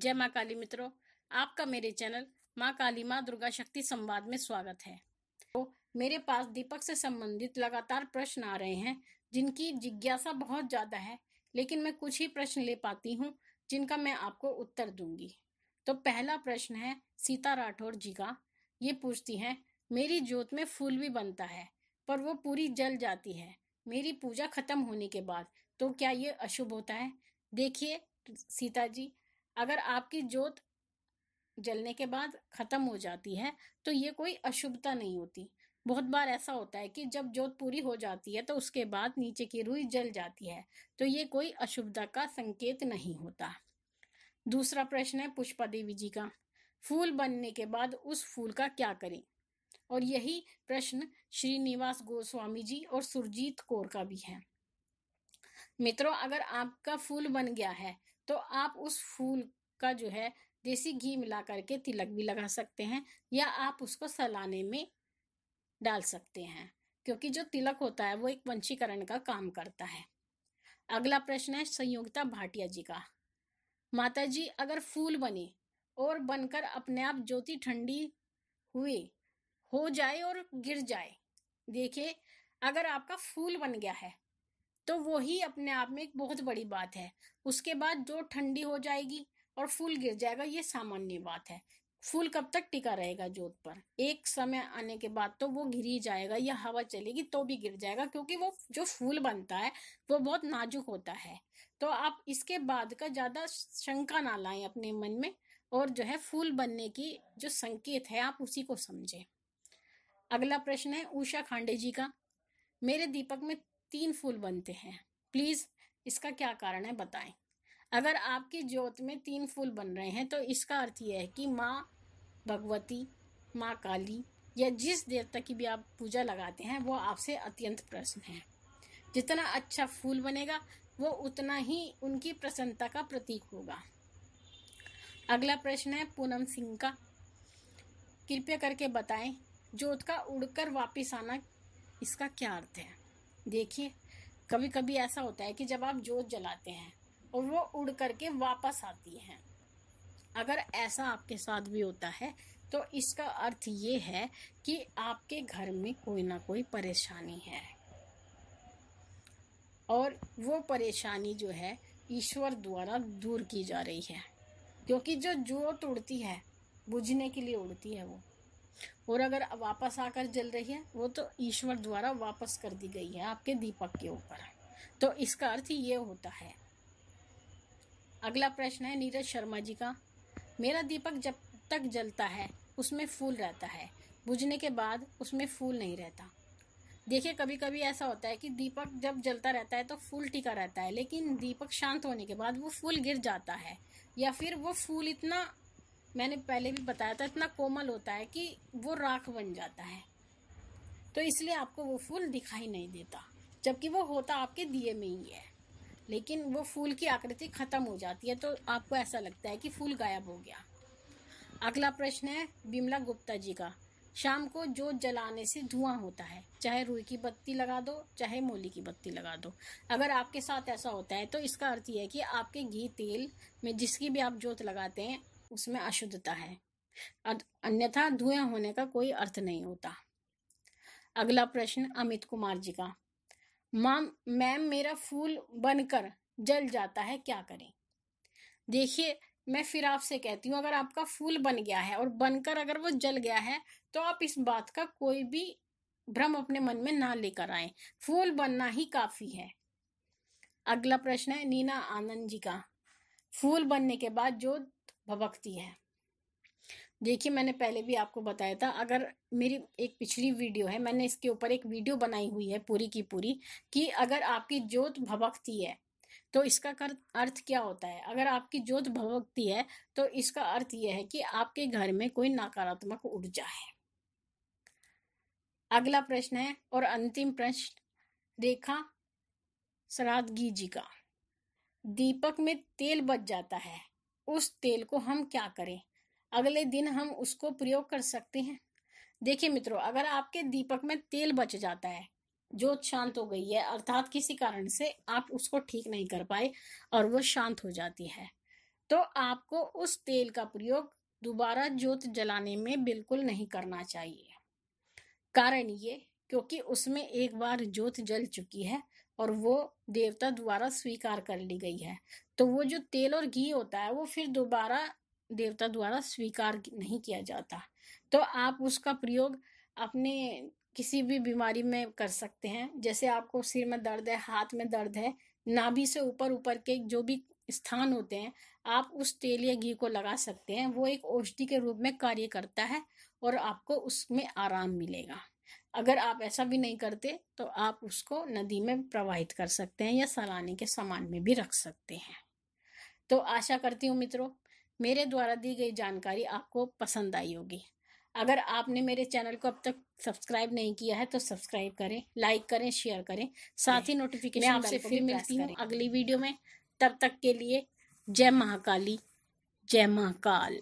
जय माँ काली मित्रों, आपका मेरे चैनल माँ काली माँ दुर्गा शक्ति संवाद में स्वागत है। तो मेरे पास दीपक से संबंधित लगातार प्रश्न आ रहे हैं जिनकी जिज्ञासा बहुत ज़्यादा है, लेकिन मैं कुछ ही प्रश्न ले पाती हूँ जिनका मैं आपको उत्तर दूंगी। तो पहला प्रश्न है सीता राठौर जी का। ये पूछती हैं, मेरी ज्योत में फूल भी बनता है पर वो पूरी जल जाती है मेरी पूजा खत्म होने के बाद, तो क्या ये अशुभ होता है? देखिए सीता जी, अगर आपकी ज्योत जलने के बाद खत्म हो जाती है तो ये कोई अशुभता नहीं होती। बहुत बार ऐसा होता है कि जब ज्योत पूरी हो जाती है तो उसके बाद नीचे की रुई जल जाती है, तो ये कोई अशुभता का संकेत नहीं होता। दूसरा प्रश्न है पुष्पा देवी जी का। फूल बनने के बाद उस फूल का क्या करें? और यही प्रश्न श्रीनिवास गोस्वामी जी और सुरजीत कौर का भी है। मित्रों, अगर आपका फूल बन गया है तो आप उस फूल का जो है देसी घी मिला करके तिलक भी लगा सकते हैं, या आप उसको सलाने में डाल सकते हैं, क्योंकि जो तिलक होता है वो एक वंशीकरण का काम करता है। अगला प्रश्न है संयोगिता भाटिया जी का। माता जी, अगर फूल बने और बनकर अपने आप ज्योति ठंडी हुए हो जाए और गिर जाए। देखिए, अगर आपका फूल बन गया है तो वो ही अपने आप में एक बहुत बड़ी बात है। उसके बाद जो ठंडी हो जाएगी और फूल गिर जाएगा, ये सामान्य बात है। फूल कब तक टिका रहेगा ज्योत पर? एक समय आने के बाद तो वो गिर ही जाएगा, या हवा चलेगी तो भी गिर जाएगा, क्योंकि वो जो फूल बनता है वो बहुत नाजुक होता है। तो आप इसके बाद का ज्यादा शंका ना लाएं अपने मन में, और जो है फूल बनने की जो संकेत है आप उसी को समझें। अगला प्रश्न है उषा खांडे जी का। मेरे दीपक में 3 फूल बनते हैं, प्लीज इसका क्या कारण है बताएं। अगर आपकी ज्योत में 3 फूल बन रहे हैं तो इसका अर्थ यह है कि माँ भगवती, माँ काली या जिस देवता की भी आप पूजा लगाते हैं वो आपसे अत्यंत प्रसन्न है। जितना अच्छा फूल बनेगा वो उतना ही उनकी प्रसन्नता का प्रतीक होगा। अगला प्रश्न है पूनम सिंह का। कृपया करके बताएं, ज्योत का उड़कर वापिस आना, इसका क्या अर्थ है? देखिए, कभी कभी ऐसा होता है कि जब आप ज्योत जलाते हैं और वो उड़ करके वापस आती है। अगर ऐसा आपके साथ भी होता है तो इसका अर्थ ये है कि आपके घर में कोई ना कोई परेशानी है, और वो परेशानी जो है ईश्वर द्वारा दूर की जा रही है। क्योंकि जो ज्योत उड़ती है बुझने के लिए उड़ती है वो, और अगर वापस आकर जल रही है वो तो ईश्वर द्वारा वापस कर दी गई है आपके दीपक के ऊपर। तो इसका अर्थ ये होता है। अगला प्रश्न है नीरज शर्मा जी का। मेरा दीपक जब तक जलता है उसमें फूल रहता है, बुझने के बाद उसमें फूल नहीं रहता। देखिए, कभी कभी ऐसा होता है कि दीपक जब जलता रहता है तो फूल टिका रहता है, लेकिन दीपक शांत होने के बाद वो फूल गिर जाता है, या फिर वो फूल इतना, मैंने पहले भी बताया था, इतना कोमल होता है कि वो राख बन जाता है। तो इसलिए आपको वो फूल दिखाई नहीं देता, जबकि वो होता आपके दिए में ही है, लेकिन वो फूल की आकृति खत्म हो जाती है तो आपको ऐसा लगता है कि फूल गायब हो गया। अगला प्रश्न है बिमला गुप्ता जी का। शाम को ज्योत जलाने से धुआं होता है, चाहे रुई की बत्ती लगा दो चाहे मोली की बत्ती लगा दो। अगर आपके साथ ऐसा होता है तो इसका अर्थ यह है कि आपके घी तेल में जिसकी भी आप ज्योत लगाते हैं उसमें अशुद्धता है, अन्यथा धुआं होने का कोई अर्थ नहीं होता। अगला प्रश्न अमित कुमार जी का। मैम, मेरा फूल बनकर जल जाता है, क्या करें? देखिए, मैं फिर आपसे कहती हूँ, अगर आपका फूल बन गया है और बनकर अगर वो जल गया है तो आप इस बात का कोई भी भ्रम अपने मन में ना लेकर आए। फूल बनना ही काफी है। अगला प्रश्न है नीना आनंद जी का। फूल बनने के बाद ज्योत भभकती है। देखिए, मैंने पहले भी आपको बताया था, अगर मेरी एक पिछली वीडियो है, मैंने इसके ऊपर एक वीडियो बनाई हुई है पूरी की पूरी, कि अगर आपकी ज्योत भभकती है तो इसका अर्थ क्या होता है। अगर आपकी ज्योत भभकती है तो इसका अर्थ यह है कि आपके घर में कोई नकारात्मक ऊर्जा है। अगला प्रश्न है और अंतिम प्रश्न रेखा सरादगी जी का। दीपक में तेल बच जाता है, उस तेल को हम क्या करें? अगले दिन हम उसको प्रयोग कर सकते हैं। देखिए मित्रों, अगर आपके दीपक में तेल बच जाता है, ज्योत शांत हो गई है, अर्थात किसी कारण से आप उसको ठीक नहीं कर पाए और वो शांत हो जाती है, तो आपको उस तेल का प्रयोग दोबारा जोत जलाने में बिल्कुल नहीं करना चाहिए। कारण ये, क्योंकि उसमें एक बार जोत जल चुकी है और वो देवता द्वारा स्वीकार कर ली गई है। तो वो जो तेल और घी होता है वो फिर दोबारा देवता द्वारा स्वीकार नहीं किया जाता। तो आप उसका प्रयोग अपने किसी भी बीमारी में कर सकते हैं। जैसे आपको सिर में दर्द है, हाथ में दर्द है, नाभि से ऊपर ऊपर के जो भी स्थान होते हैं, आप उस तेल या घी को लगा सकते हैं। वो एक औषधि के रूप में कार्य करता है और आपको उसमें आराम मिलेगा। अगर आप ऐसा भी नहीं करते तो आप उसको नदी में प्रवाहित कर सकते हैं या सलाने के सामान में भी रख सकते हैं। तो आशा करती हूँ मित्रों, मेरे द्वारा दी गई जानकारी आपको पसंद आई होगी। अगर आपने मेरे चैनल को अब तक सब्सक्राइब नहीं किया है तो सब्सक्राइब करें, लाइक करें, शेयर करें, साथ ही नोटिफिकेशन बेल को भी मिलती हूँ अगली वीडियो में। तब तक के लिए जय महाकाली, जय महाकाल।